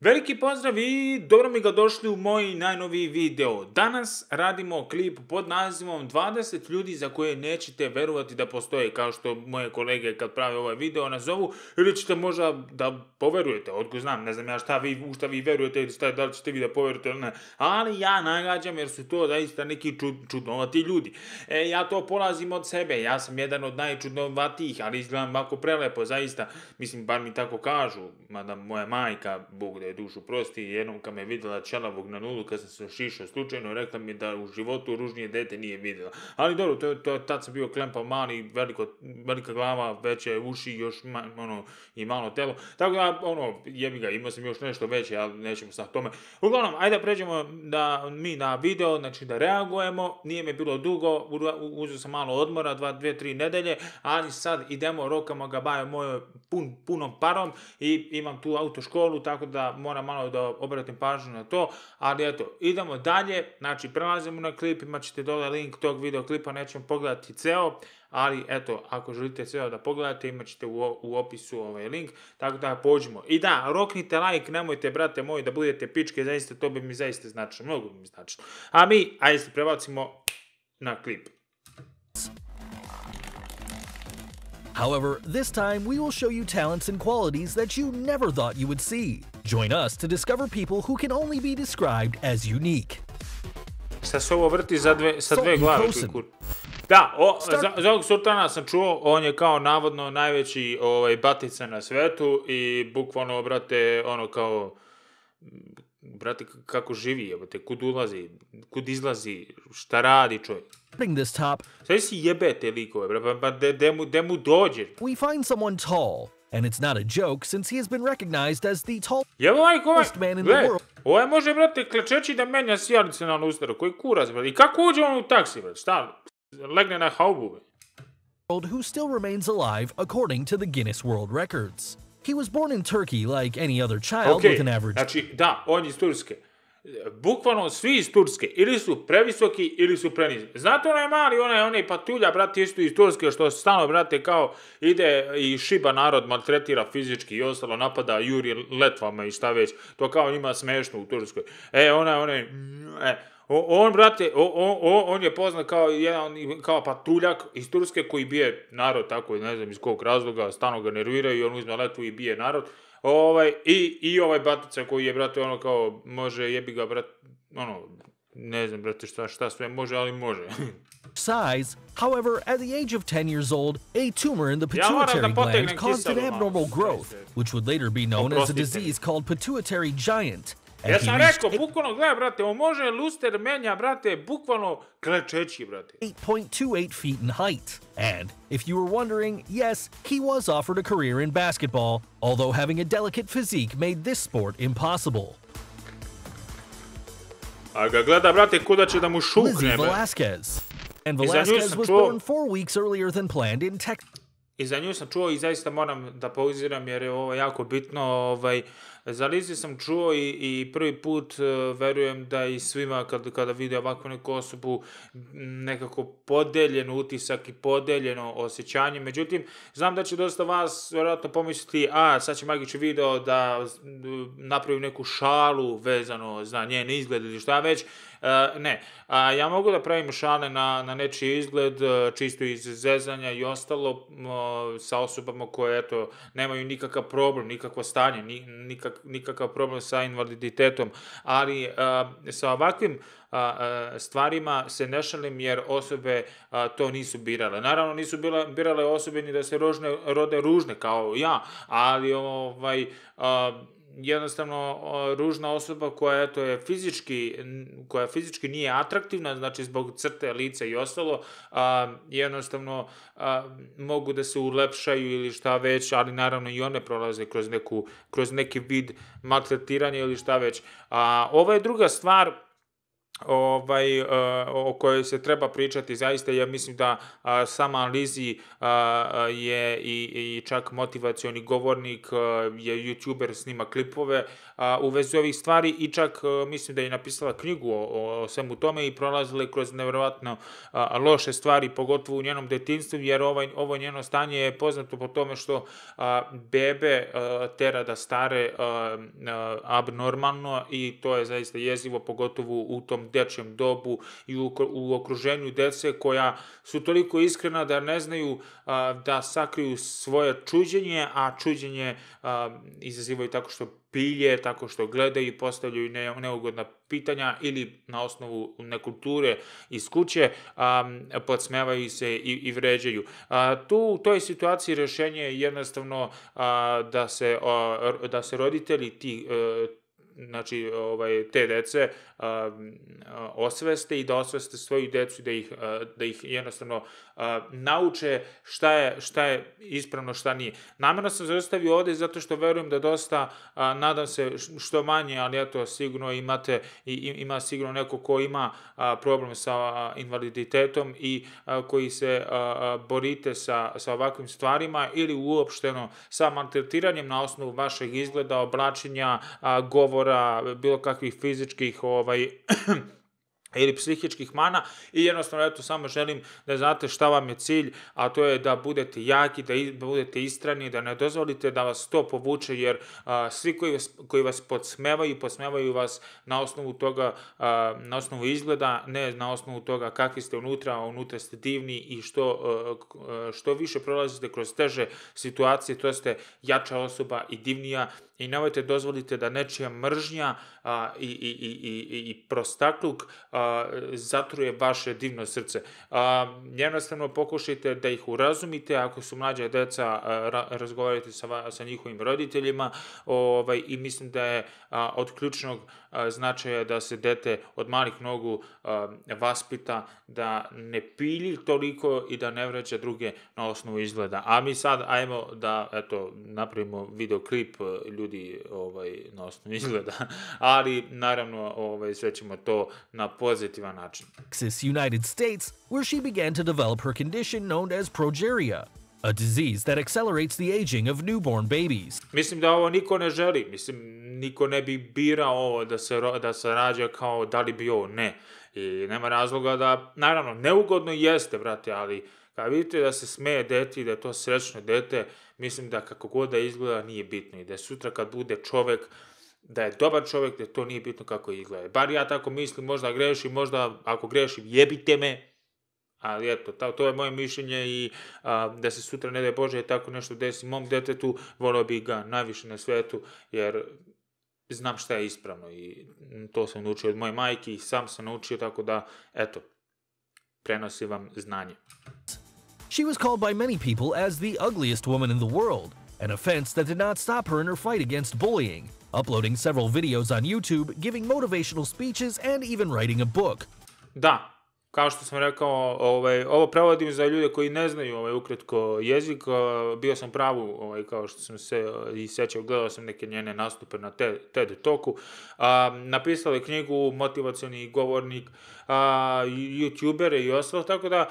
Veliki pozdrav i dobro mi ga došli u moj najnoviji video. Danas radimo klip pod nazivom 20 ljudi za koje nećete verovati da postoje, kao što moje kolege kad prave ovaj video nazovu, ili ćete možda da poverujete, otko znam, ne znam ja u šta vi verujete ili da li ćete vi da poverujete ili ne, ali ja nagađam jer su to zaista neki čudnovati ljudi. Ja to polazim od sebe, ja sam jedan od najčudnovatijih, ali izgledam ovako prelepo, zaista, mislim, bar mi tako kažu, mada moja majka, Bog da je dušu prosti, jednom kad me vidjela ćelavog na nulu, kad sam se šišao slučajno, rekla mi da u životu ružnije dete nije vidjela. Ali dobro, tad sam bio klempav mali, velika glava, veće uši, još i malo telo. Tako da, jebi ga, imao sam još nešto veće, ali nećemo sad tome. Uglavnom, ajde da pređemo mi na video, znači da reagujemo. Nije mi bilo dugo, uzeo sam malo odmora, 2-3 nedelje, ali sad idemo, rokamo ga baje mojoj punom parom i imam tu autoškolu, tako da moram malo da obratim pažnju na to, ali eto, idemo dalje, znači prelazimo na klip, imat ćete dole link tog videoklipa, nećemo pogledati ceo, ali eto, ako želite ceo da pogledate, imat ćete u opisu ovaj link, tako da pođemo. I da, roknite like, nemojte, brate moji, da budete pičke, zaista, to bi mi zaista značilo, mnogo bi mi značilo. A mi, ajde se prebacimo na klip. However, this time we will show you talents and qualities that you never thought you would see. Join us to discover people who can only be described as unique. Šta se ovo vrti sa dve glave? Da, za ovog sultana sam čuo, on je kao navodno najveći batica na svetu i bukvalno, brate, brate, kako živi, jebote, kud ulazi, kud izlazi, šta radi čovjek. Sve si jebete likove, pa de mu dođe. We find someone tall, and it's not a joke since he has been recognized as the tallest man in the world. Ovaj može, brate, klečeći da menja sjelice na lusteru, koji kurac, brate. I kako uđe on u taksi, brate, šta? Legne na haubu, who still remains alive according to the Guinness World Records. He was born in Turkey like any other child with an average. Znači, da, on je iz Turske. Bukvalno svi iz Turske, ili su previsoki, ili su preniski. Znate onaj mali, onaj patulja, brate, isto iz Turske, što stalno, brate, kao ide i šiba narod, maltretira fizički i ostalo, napada, juri letvama i šta već. To kao njima smešno u Turskoj. On, brate, on je poznat kao patuljak iz Turske koji bije narod, tako, ne znam iz kog razloga, stalno ga nerviraju i on uzme letvu i bije narod. I ovaj batica koji je, brate, kao, može, jebi ga, brate, ne znam, brate, šta sve može, ali može. Size, however, at the age of 10 years old, a tumor in the pituitary gland caused an abnormal growth, which would later be known as a disease called pituitary giant. Ja sam rekao, bukvalno, gledaj, brate, on može luster menja, brate, bukvalno klečeći, brate. 8.28 feet in height. And, if you were wondering, yes, he was offered a career in basketball, although having a delicate physique made this sport impossible. A ga gleda, brate, kuda će da mu šukne, Lizzie Velasquez. And Velasquez was born 4 weeks earlier than planned in Texas. I za nju sam čuo i zaista moram da pauziram jer je ovo jako bitno. Za Lizzie sam čuo i prvi put verujem da i svima kada vide ovakvu neku osobu nekako podeljen utisak i podeljeno osjećanje. Međutim, znam da će dosta vas vjerojatno pomisliti, sad će Magični video da napravi neku šalu vezano za njen izgled ili šta već. Ne, ja mogu da pravim šale na nečiji izgled, čisto iz zezanja i ostalo, sa osobama koje, eto, nemaju nikakav problem, nikakvo stanje, nikakav problem sa invaliditetom, ali sa ovakvim stvarima se ne šalim jer osobe to nisu birale. Naravno, nisu birale osobe ni da se rode ružne kao ja, ali jednostavno ružna osoba koja je fizički nije atraktivna, znači zbog crte lica i ostalo, jednostavno mogu da se ulepšaju ili šta već, ali naravno i one prolaze kroz neki vid maltretiranja ili šta već. Ovo je druga stvar o kojoj se treba pričati. Zaista ja mislim da sama Lizi je i čak motivacioni govornik, je YouTuber, snima klipove u vezi ovih stvari i čak mislim da je napisala knjigu o svemu tome i prolazila kroz nevjerovatno loše stvari, pogotovo u njenom detinjstvu, jer ovo njeno stanje je poznato po tome što bebe tera da stare abnormalno i to je zaista jezivo, pogotovo u tom dečjem dobu i u okruženju dece koja su toliko iskrena da ne znaju da sakriju svoje čuđenje, a čuđenje izazivaju tako što pilje, tako što gledaju i postavljaju neugodna pitanja ili na osnovu nekulture iz kuće podsmevaju se i vređaju. U toj situaciji rješenje je jednostavno da se roditelji znači te dece osveste i da osveste svoju decu i da ih jednostavno nauče šta je ispravno, šta nije. Namjerno sam zaustavio ovde zato što verujem da dosta, nadam se što manje, ali eto sigurno ima sigurno neko ko ima problem sa invaliditetom i koji se borite sa ovakvim stvarima ili uopšteno sa maltretiranjem na osnovu vašeg izgleda, oblačenja, govora, bilo kakvih fizičkih ili psihičkih mana i jednostavno eto samo želim da znate šta vam je cilj, a to je da budete jaki, da budete istrajni, da ne dozvolite da vas to povuče, jer svi koji vas podsmevaju vas na osnovu toga, na osnovu izgleda, ne na osnovu toga kakvi ste unutra ste divni i što više prolazite kroz teže situacije, to ste jača osoba i divnija i nemojte dozvolite da nečija mržnja i prostakluk zatruje vaše divno srce. Jednostavno pokušajte da ih urazumite, ako su mlađa deca, razgovarajte sa njihovim roditeljima i mislim da je od ključnog značaja da se dete od malih nogu vaspita, da ne pilji toliko i da ne vređa druge na osnovu izgleda. A mi sad ajmo da napravimo videoklip ljudi na osnovu izgleda, ali naravno sve ćemo to na pozitivan način. United States, where she began to develop her condition known as Progeria, a disease that accelerates the aging of newborn babies. Mislim da ovo niko ne želi, niko ne bi birao ovo da se rađa kao da li bi ovo, ne. I nema razloga da, naravno, neugodno jeste, brate, ali kad vidite da se smeje dete i da je to srećno dete, mislim da kako god da izgleda nije bitno i da sutra kad bude čovek, da je dobar čovek, da to nije bitno kako izgleda. Bar ja tako mislim, možda grešim, možda ako grešim jebite me, ali eto, to je moje mišljenje i da se sutra, ne daj Bože, tako nešto desi mom detetu, volio bih ga najviše na svetu, jer znam šta je ispravno i to sam naučio od moje majke i sam sam naučio, tako da, eto, prenosim vam znanje. She was called by many people as the ugliest woman in the world, an offense that did not stop her in her fight against bullying, uploading several videos on YouTube, giving motivational speeches, and even writing a book. Da, kao što sam rekao, ovo prevodim za ljude koji ne znaju ukratko jezik. Bio sam pravu, kao što sam se i sećao, gledao sam neke njene nastupe na TED Talku. Napisala je knjigu, motivacioni govornik, YouTubere i ostalo, tako da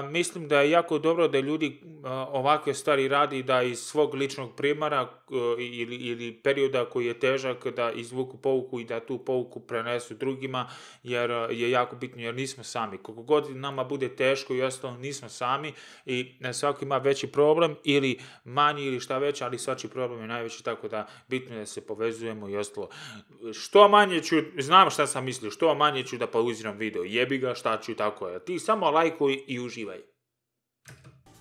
mislim da je jako dobro da ljudi ovakve stvari radi, da iz svog ličnog primara ili perioda koji je težak, da izvuku pouku i da tu pouku prenesu drugima, jer je jako bitno, jer nismo sami. Koliko god nama bude teško i ostalo, nismo sami i svako ima veći problem ili manji ili šta već, ali svačiji problem je najveći, tako da bitno je da se povezujemo i ostalo. Što manje ću, znam šta sam mislio, što manje ću da pauziram video, jebi ga, šta ću, tako je. Ti samo lajkuj i uživaj.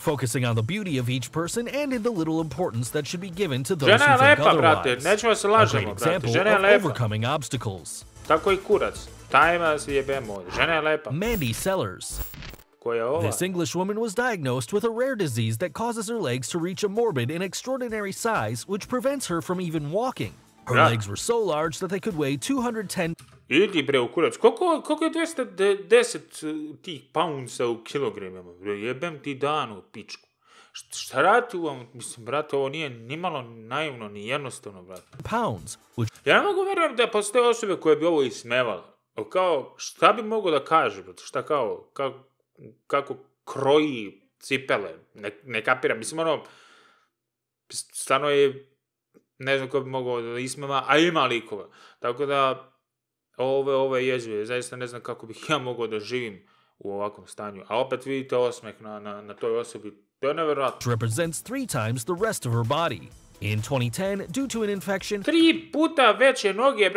Focusing on the beauty of each person and in the little importance that should be given to those who think otherwise. Brate, nećemo se lažemo, brate. Žena je lepa. Overcoming obstacles. Tako i kurac. Tajma se jebemo. Žena je lepa. Mandy Sellers. Ko je ova? This English woman was diagnosed with a rare disease that causes her legs to reach a morbid and extraordinary size, which prevents her from even walking. Her legs were so large that they could weigh 210... Idi bre u kurac. Koliko je 210 tih poundsa u kilogramima? Jebem ti dan u pičku. Šta radi vam? Mislim, brate, ovo nije ni malo naivno, ni jednostavno, brate. Pounds. Ja ne mogu verujem da postoje osobe koje bi ovo ismevale. kao, šta bi mogao da kaže, brate, šta kao, kako kroji cipele, ne kapiram, mislim, ono, stvarno je, ne znam ko bi mogao da ismeva, a ima likova, tako da, ovo je jezivo, zaista ne znam kako bih ja mogao da živim u ovakvom stanju, a opet vidite osmeh na toj osobi, to je neverovatno. Represents 3 times the rest of her body. In 2010, due to an infection... 3 puta veće noge,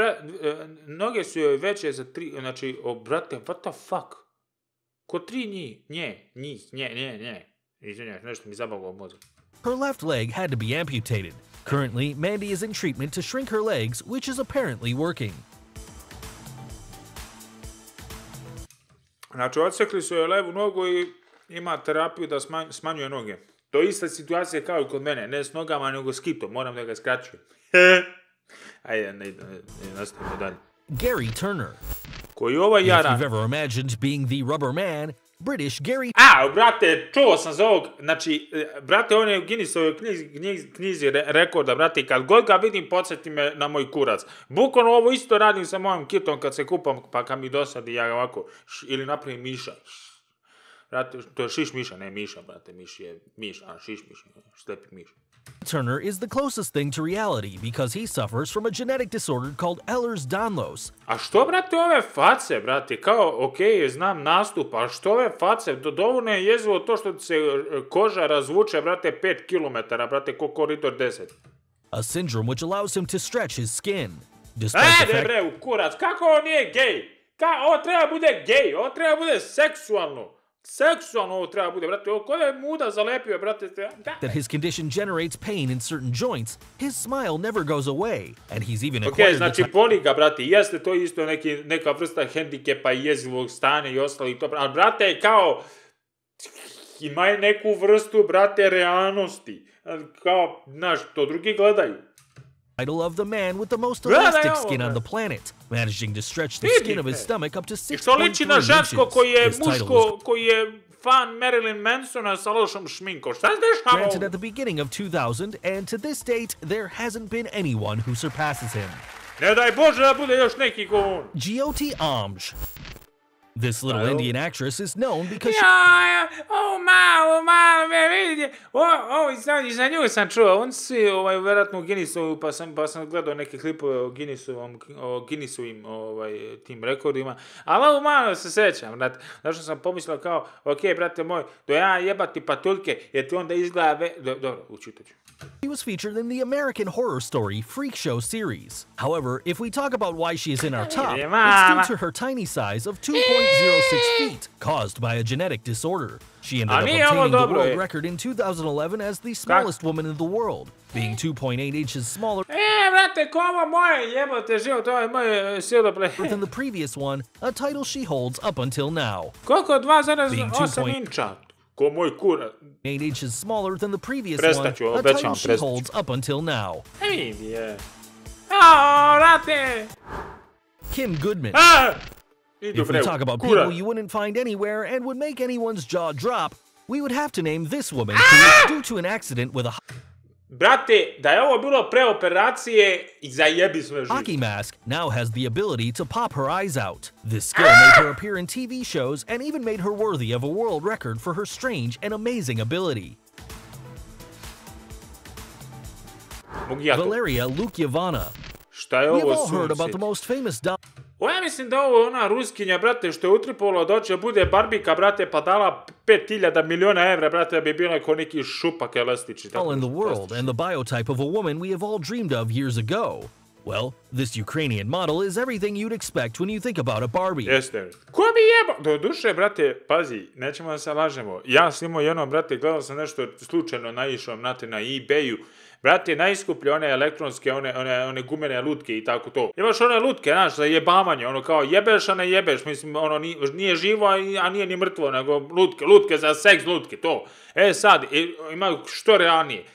noge su joj veće za 3, znači, brate, what the fuck? Ko 3 njih, izvinjaj, nešto mi zabavilo mozak. Her left leg had to be amputated. Currently, Mandy is in treatment to shrink her legs, which is apparently working. Znači, odsekli su joj levu nogu i ima terapiju da smanjuje noge. To je ista situacija kao i kod mene, ne s nogama, nego s kitom, moram da ga skraćujem. Ajde, ne nastavimo dalje. Gary Turner. Koji ovo jara... If you've ever imagined being the rubber man, British Gary... brate, čuo sam za ovog, znači, brate, on je u Guinnessovoj knjizi rekorda, brate, kad god ga vidim, podsjeti me na moj kurac. Bukvalno ovo isto radim sa mojim kitom kad se kupam, pa kad mi dosadi, ja ovako, ili napravim miša. Brate, to je šiš miša, ne miša, brate, miš je miš, a šiš miša, slepi miš. Turner is the closest thing to reality because he suffers from a genetic disorder called Ehlers-Danlos. A što, brate, ove face, brate, kao, okej, znam nastup, a što ove face, dovoljno je jezivo to što se koža razvuče, brate, 5 km, brate, ko koridor 10. A syndrome which allows him to stretch his skin. Despite the fact... bre, u kurac, kako on nije gej? Ovo treba bude gej, ovo treba bude seksualno. Seksualno ovo treba bude, brate, ovo kod je muda zalepio, brate. That his condition generates pain in certain joints, his smile never goes away, and he's even acquired znači boli ga, brate, jeste to isto neka vrsta hendikepa i jezivog stanja i ostalo i to, ali, brate, kao, ima neku vrstu, brate, realnosti, kao, znaš, to drugi gledaju. Title of the man with the most elastic skin on the planet, managing to stretch the skin of his stomach up to 6.3 inches. I što liči na žensko koji je muško, koji je fan Marilyn Mansona sa lošom šminkom. Šta se dešava? Granted at the beginning of 2000, and to this date, there hasn't been anyone who surpasses him. Ne daj Bože da bude još neki govor. Jyoti Amj. This little Indian actress is known because she... malo, vidite, za nju sam čuo, on su vjerojatno u Guinnessovu, pa sam gledao neke klipove o Guinnessovim tim rekordima, ali ovo malo se sećam, brate, zašto sam pomislio kao, okej, brate moj, do ja jebati patuljke, jer ti onda izgleda, dobro, učitat ću. She was featured in the American horror story Freak Show series. However, if we talk about why she is in our top, it's due to her tiny size of 2.06 feet, caused by a genetic disorder. She ended up obtaining the world record in 2011 as the smallest woman in the world, being 2.8 inches smaller brate, ko ovo moje jebote život, to je moje silople. than the previous one, a title she holds up until now. Koliko? 2,8 inča? Ko moj kurac. 8 inches smaller than the previous one, a title she holds up until now. Brate! Kim Goodman. If we talk about people you wouldn't find anywhere and would make anyone's jaw drop, we would have to name this woman who, due to an accident with a brate, da je ovo bilo pre operacije, zajebi sve živ. hockey mask, now has the ability to pop her eyes out. This skill made her appear in TV shows and even made her worthy of a world record for her strange and amazing ability. Valeria Lukievana. Šta je ovo? We've all heard about the most famous Ja mislim da ovo ona ruskinja, brate, što je utripovala da će bude barbika, brate, pa dala 5.000 miliona evra, brate, da bi bila ko neki šupak elastični. All in the world and the biotype of a woman we have all dreamed of years ago. Well, this Ukrainian model is everything you'd expect when you think about a Barbie. Jeste. Ko bi jebao? Do duše, brate, pazi, nećemo da se lažemo. Ja sam imao jednom, brate, gledao sam nešto slučajno naišao, brate, na eBayu. Brate, najskuplje one elektronske, one gumene lutke i tako to. Imaš one lutke, znaš, za jebavanje, ono kao jebeš, a ne jebeš, mislim, ono nije živo, a nije ni mrtvo, nego lutke za seks lutke, to. Sad, ima što realnije.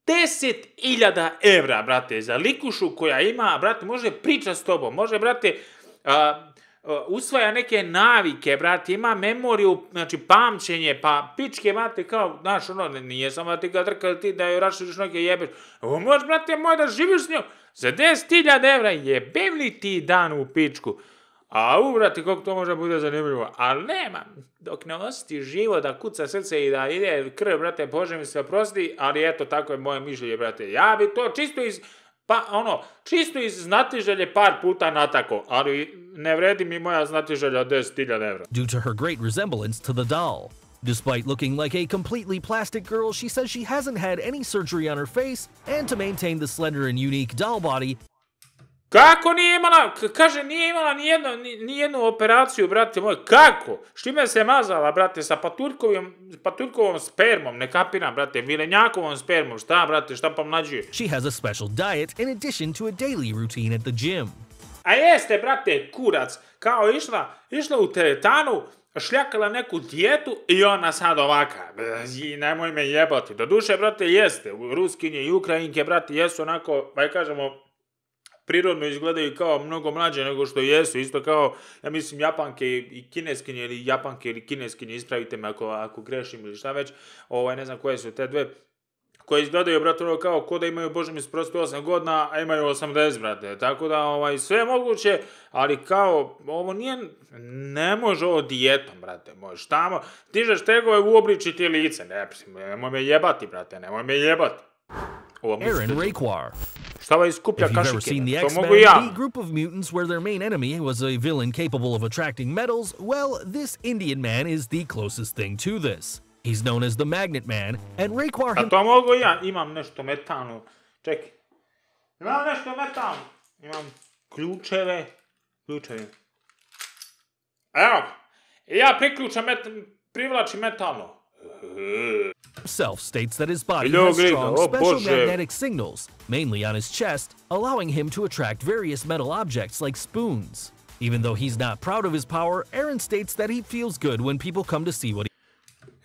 10.000 evra, brate, za likušu koja ima, brate, može priča s tobom, može, brate, usvaja neke navike, brate, ima memoriju, znači pamćenje, pa pičke, brate, kao, znaš, ono, nije samo da ti ga drkali ti da joj raširiš noge jebeš, ovo možeš, brate, moj da živiš s njom, za 10.000 evra jebem li ti dan u pičku, brate, kako to može bude zanimljivo. Ali nema, dok ne osjeti živo da kuca srce i da ide krv, brate, Bože mi se oprosti, ali eto, tako je moje mišljenje, brate. Ja bi to čisto iz znatiželje par puta natako, ali ne vredi mi moja znatiželja 10.000 evra. Due to her great resemblance to the doll. Despite looking like a completely plastic girl, she says she hasn't had any surgery on her face, and to maintain the slender and unique doll body. Kako nije imala, kaže, nije imala nijednu operaciju, brate moj, kako? S čime se mazala, brate, sa patuljkovom spermom, ne kapiram, brate, vilenjakovom spermom, šta, brate, šta pomlađuje? She has a special diet in addition to a daily routine at the gym. A jeste, brate, kurac, kao išla u teretanu, šljakala neku dijetu i ona sad ovaka, nemoj me jebati. Doduše, brate, jeste, Ruskinje i Ukrajinke, brate, jesu onako, kažemo, prirodno izgledaju kao mnogo mlađe nego što jesu, isto kao, ja mislim, Japanke i Kineskinje ili Japanke ili Kineskinje, ispravite me ako grešim ili šta već, ne znam koje su te dve, koje izgledaju, brate, kao ko da imaju, Bože mi sprosti, 8 godina, a imaju 80, brate, tako da, sve je moguće, ali kao, ovo ne može ovo dijetom, brate, možeš tamo, dižeš tegove u obličiti lice, nemoj me jebati, brate, nemoj me jebati. Aaron Rayquar. Šta ovaj skuplja If you've ever kašike, seen the to mogu X-Men, ja. the group of mutants where their main enemy was a villain capable of attracting metals, well, this Indian man is the closest thing to this. He's known as the Magnet Man, and Rayquar A to mogu ja, imam nešto metalno. Čekaj. Imam nešto metalno. Imam ključeve. Evo. Ja privlačim metalno. himself states that his body has strong special magnetic signals, mainly on his chest, allowing him to attract various metal objects like spoons. Even though he's not proud of his power, Aaron states that he feels good when people come to see what he...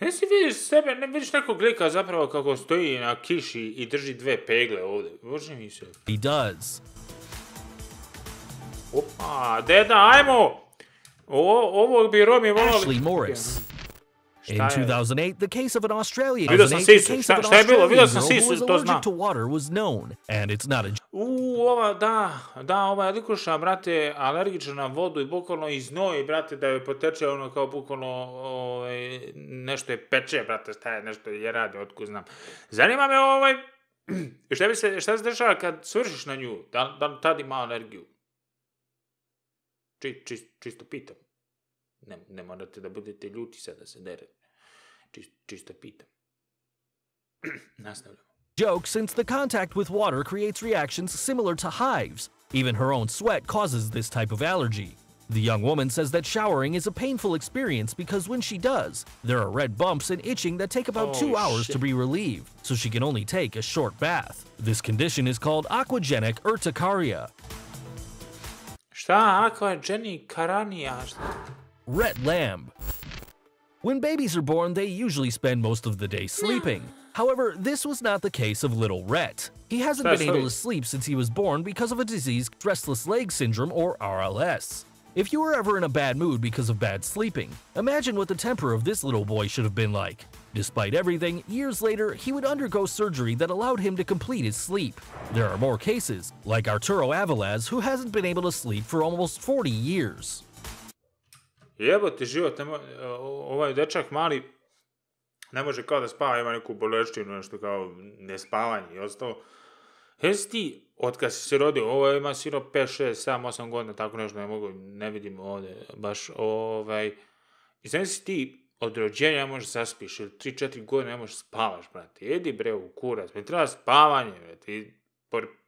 Jesi vidiš sebe, ne vidiš nekog lika zapravo kako stoji na kiši i drži dve pegle ovdje. Bože mi se. He does. Opa, deda, ajmo! Ovo bi Romi volao... Ashley Morris. In 2008, the case of an Australian girl who was allergic to water was known, and it's not a... ova likuša, brate, alergična na vodu i bukvalno iz znoj, brate, da joj poteče ono kao bukvalno nešto je peče, brate, šta je, nešto je radi, otkud znam. Zanima me šta se dešava kad svršiš na nju, da tad ima alergiju? Čisto pitam. Ne morate da budete ljuti sad da se dere. Čisto pitam. Nastavljamo. Joke, since the contact with water creates reactions similar to hives. Even her own sweat causes this type of allergy. The young woman says that showering is a painful experience because when she does, there are red bumps and itching that take about 2 hours to be relieved, so she can only take a short bath. This condition is called Aquagenic Urticaria. Šta? Aquagenic Urticaria? Rhett lamb. When babies are born, they usually spend most of the day sleeping. However, this was not the case of little Rhett. He hasn't been able to sleep since he was born because of a disease, restless leg syndrome, or RLS. If you were ever in a bad mood because of bad sleeping, imagine what the temper of this little boy should have been like. Despite everything, years later, he would undergo surgery that allowed him to complete his sleep. There are more cases, like Arturo Avilaz, who hasn't been able to sleep for almost 40 years. Jebote život, ovaj dečak mali ne može kao da spava, ima neku bolešćinu, nešto kao nespavanje i ostalo. Jesi ti, otkad si se rodio, ovo ima siro 5, 6, 7, 8 godina, tako nešto ne vidim ovdje baš, i znam si ti od rođenja ne možeš saspiš, ili 3-4 godine ne možeš spavaš, brate, jedi bre u kurac, mi treba spavanje, brate,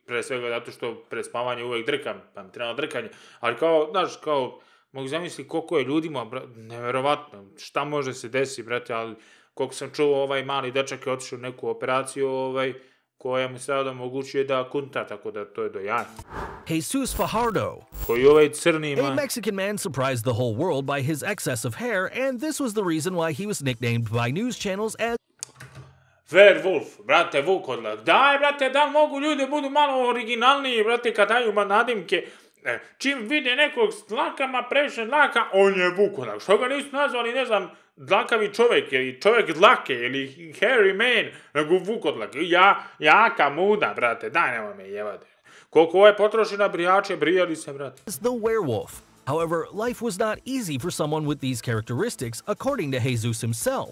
pre svega zato što pred spavanje uvek drkam, pa mi treba drkanje, ali kao, znaš, kao, mogu zamisliti koliko je ljudima, neverovatno, šta može se desiti, brate, ali koliko sam čuo, ovaj mali dečak je otišao u neku operaciju, koja mu sada omogućuje da kunta, tako da to je do jaja. Jesus Fajardo. Koji ovaj crni ima... A Mexican man surprised the whole world by his excess of hair, and this was the reason why he was nicknamed by news channels as... Werewolf, brate, vukodlak. Daj, brate, da mogu ljudi budu malo originalniji, brate, kad daju nadimke. Čim vide nekog s dlakama, previše dlaka, on je vukodlak. Što ga nisu nazvali, ne znam, dlakavi čovjek, ili čovjek dlake, ili hairy man, nego vukodlak. Jaka muda, brate, daj nemoj me jevati. Koliko ovaj potroši na brijače, brijali se, brate. The werewolf. However, life was not easy for someone with these characteristics, according to Jesus himself.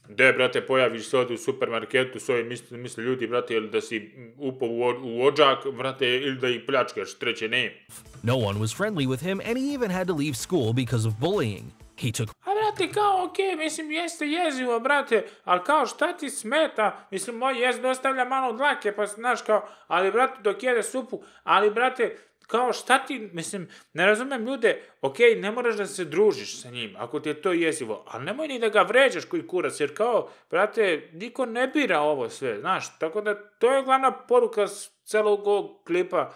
De, brate, pojaviš se ovdje u supermarketu, s ovim misle ljudi, brate, ili da si upao u odžak, brate, ili da ih pljačkaš, treće ne. No one was friendly with him, and he even had to leave school because of bullying. He took A brate, kao, okej, mislim, jeste jezivo, brate, ali kao, šta ti smeta? Mislim, moj jest dostavlja malo dlake, pa znaš, kao, ali, brate, dok jede supu, ali, brate, kao, šta ti, mislim, ne razumem ljude, okej, ne moraš da se družiš sa njim, ako ti je to jezivo, ali nemoj ni da ga vređaš koji kurac, jer kao, brate, niko ne bira ovo sve, znaš, tako da, to je glavna poruka celog ovog klipa,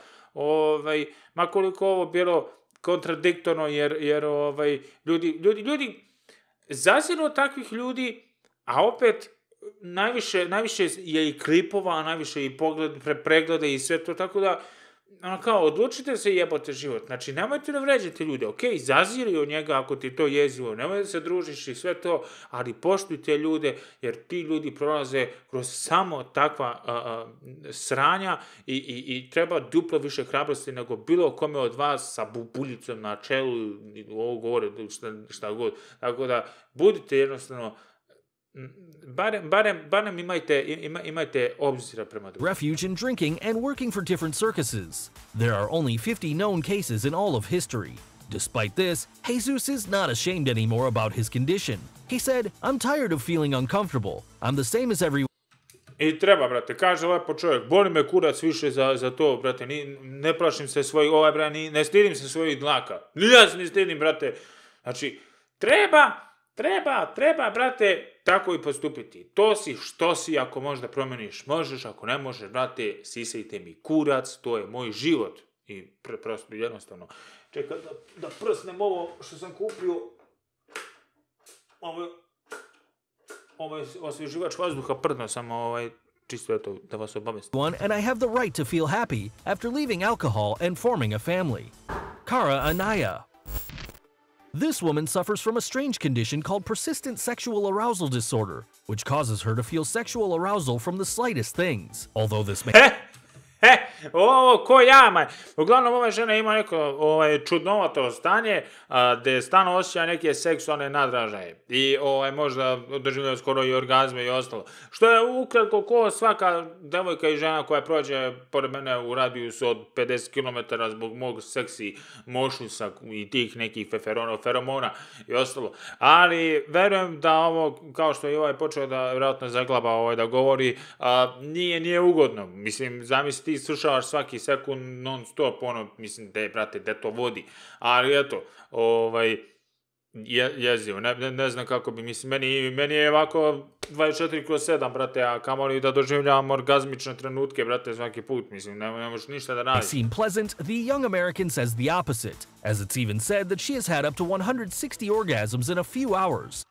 ma koliko ovo bilo kontradiktorno, jer ljudi zaziru od takvih ljudi, a opet najviše je i klipova, najviše i pregleda i sve to, tako da, kao, odlučite se jebote život, znači, nemojte da vređate ljude, okej, zaziri od njega ako ti to jezivo, nemoj da se družiš i sve to, ali poštujte ljude, jer ti ljudi prolaze kroz samo takva sranja i treba duplo više hrabrosti nego bilo kome od vas sa bubuljicom na čelu, ovo govore, šta god, tako da, budite jednostavno, barem imajte obzira prema drugim. refuge in drinking and working for different circuses. There are only 50 known cases in all of history. Despite this, Jesus is not ashamed anymore about his condition. He said, "I'm tired of feeling uncomfortable. I'm the same as everyone." I treba, brate, kaže lepo čovjek, boli me kurac više za to, brate, ne plašim se svojih, ne stidim se svojih dlaka. Ja se ne stidim, brate. Znači, treba, brate, tako i postupiti. To si što si, ako možda promeniš, možeš, ako ne možeš, brate, sisajte mi kurac, to je moj život. I prosto, jednostavno. Čekaj da prsnem ovo što sam kupio. Ovo je osvježivač vazduha, prdno sam čisto eto, da vas obavestim. And I have the right to feel happy after leaving alcohol and forming a family. Kara Anaya. This woman suffers from a strange condition called persistent sexual arousal disorder, which causes her to feel sexual arousal from the slightest things. Although this may Ko jama. Uglavnom, ova žena ima neko čudnovato stanje, gde stalno osjeća neke seksualne nadražaje. I možda doživljava skoro i orgazme i ostalo. Što je ukratko ko svaka devojka i žena koja prođe pored mene u radijusu od 50 km zbog mog seksi mošusa i tih nekih feromona i ostalo. Ali verujem da ovo, kao što je počeo da vjerojatno zaglaba da govori, nije ugodno. Mislim, zamisli ti slušavaš svaki sekund non stop, mislim, brate, gde to vodi. Ali eto, jezivo, ne znam kako bi, mislim, meni je ovako 24/7, brate, a kamoli da doživljavam orgazmične trenutke, brate, svaki put, mislim, ne možeš ništa da radiš. seem pleasant, the young American says the opposite, as it's even said that she has had up to 160 orgasms in a few hours.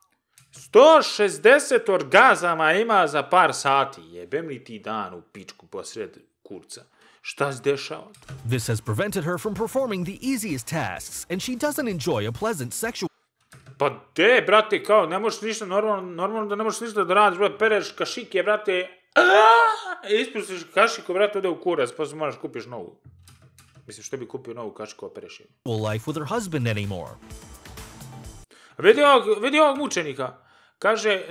160 orgazama ima za par sati, jebem li ti dan u pičku posred kurca. Šta se dešava? This has prevented her from performing the easiest tasks, and she doesn't enjoy a pleasant sexual... Pa de, brate, kao, ne možeš ništa, normalno da ne možeš ništa da radiš, brate, pereš kašike, brate, ispustiš kašiku, brate, ode u kurac, pa se moraš kupiš novu. Mislim, što bi kupio novu kašiku, a pereš im. life with her husband anymore. Vidi ovog mučenika. Kaže,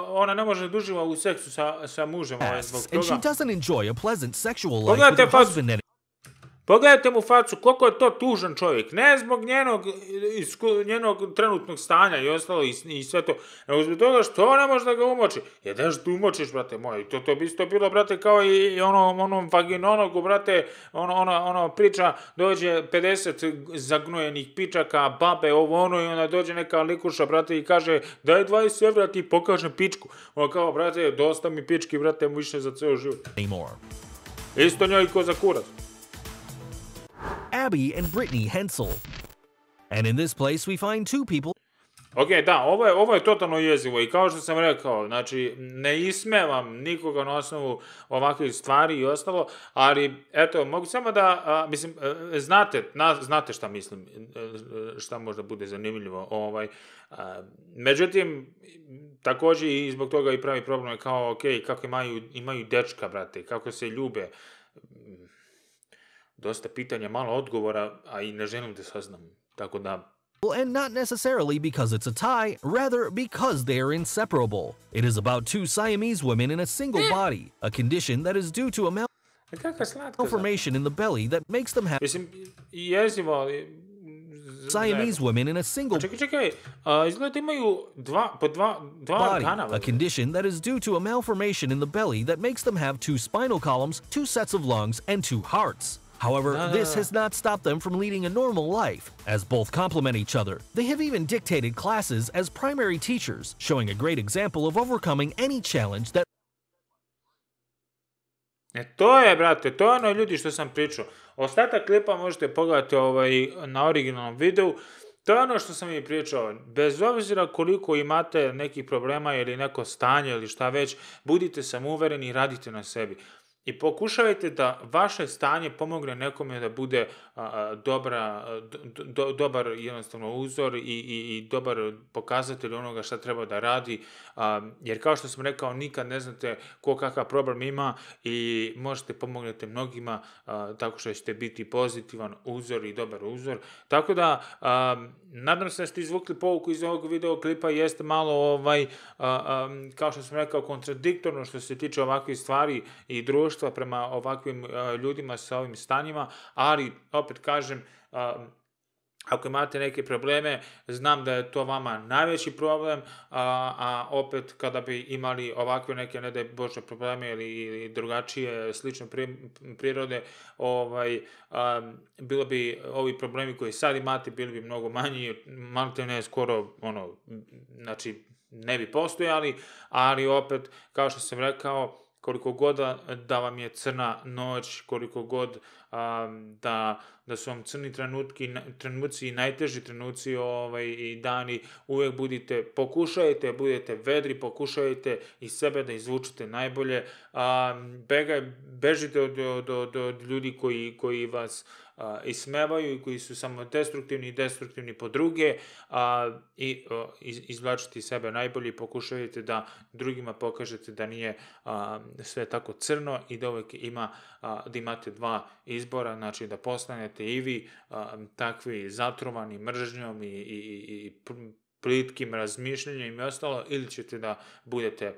ona ne može da uživa u seksu sa mužem, zbog toga. And she doesn't enjoy a pleasant sexual life with her husband anymore. Pogledajte mu facu, koliko je to tužan čovjek. Ne zbog njenog trenutnog stanja i ostalo i sve to, nego zbog toga što ne može da ga umoči. Daš da umočiš, brate moj. To bi isto bilo, brate, kao i onom vaginologu, brate, ono priča, dođe 50 zagnojenih pičaka, babe, ono, i onda dođe neka likuša, brate, i kaže, daj 20 evra, ti pokažem pičku. Ono kao, brate, dosta mi pički, brate, više za ceo život. Isto njoj ko za kurac. Abby and Brittany Hensel. And in this place we find two people. Ok, da, ovo je totalno jezivo i kao što sam rekao, znači, ne ismevam nikoga na osnovu ovakvih stvari i ostalo, ali, eto, mogu samo da, mislim, znate šta mislim, šta možda bude zanimljivo, međutim, također i zbog toga i pravi problem je kao, ok, kako imaju dečka, brate, kako se ljube, dosta pitanja, malo odgovora, a i ne želim da saznam. Tako da... And not necessarily because it's a tie, rather because they are inseparable. It is about two Siamese women in a single body, a condition that is due to a malformation in the belly that makes them have Siamese women in a single body, a condition that is due to a malformation in the belly that makes them have two spinal columns, two sets of lungs, and two hearts. However, this has not stopped them from leading a normal life, as both complement each other. They have even dictated classes as primary teachers, showing a great example of overcoming any challenge that... To je, brate, to je ono, ljudi, što sam pričao. Ostatak klipa možete pogledati na originalnom videu. To je ono što sam i pričao. Bez obzira koliko imate nekih problema ili neko stanje ili šta već, budite samouvereni i radite na sebi. I pokušajte da vaše stanje pomogne nekome da bude dobar jednostavno uzor i dobar pokazatelj onoga šta treba da radi, jer kao što sam rekao, nikad ne znate ko kakav problem ima i možete pomognete mnogima tako što ćete biti pozitivan uzor i dobar uzor. Tako da, nadam se da ste izvukli pouku iz ovog videoklipa, jeste malo, kao što sam rekao, kontradiktorno što se tiče ovakvih stvari i društva prema ovakvim ljudima sa ovim stanjima, ali opet kažem, ako imate neke probleme, znam da je to vama najveći problem, a opet kada bi imali ovakve neke, ne daj Bože, probleme ili drugačije, slične prirode, bilo bi, ovi problemi koji sad imate, bili bi mnogo manji, malte ne skoro, znači, ne bi postojali, ali opet, kao što sam rekao, koliko god da vam je crna noć, koliko god da su vam crni trenuci i najteži trenuci i dani, uvijek pokušajte, budete vedri, pokušajte iz sebe da izvučete najbolje, bežite od ljudi koji vas ismevaju i koji su samo destruktivni i destruktivni po druge, i izvlačite iz sebe najbolje i pokušajte da drugima pokažete da nije sve tako crno i da uvijek da imate dva izbora, znači da postanete i vi takvi zatrovani mržnjom i plitkim razmišljanjem i ostalo, ili ćete da budete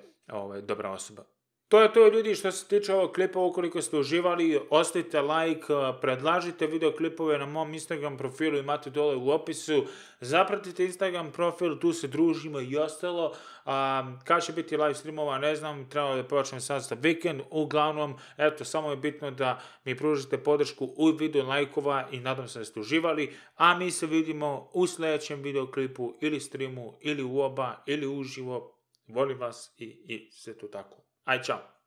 dobra osoba. To je to, ljudi, što se tiče ovog klipa. Ukoliko ste uživali, ostavite like, predlažite videoklipove na mom Instagram profilu, imate dole u opisu, zapratite Instagram profil, tu se družimo i ostalo. Kad će biti live streamova, ne znam, trebalo da počnem sad za vikend. Uglavnom, eto, samo je bitno da mi pružite podršku u vidu lajkova i nadam se da ste uživali, a mi se vidimo u sljedećem videoklipu ili streamu, ili u oba, ili uživo. Volim vas i sve to tako. Aj, čao!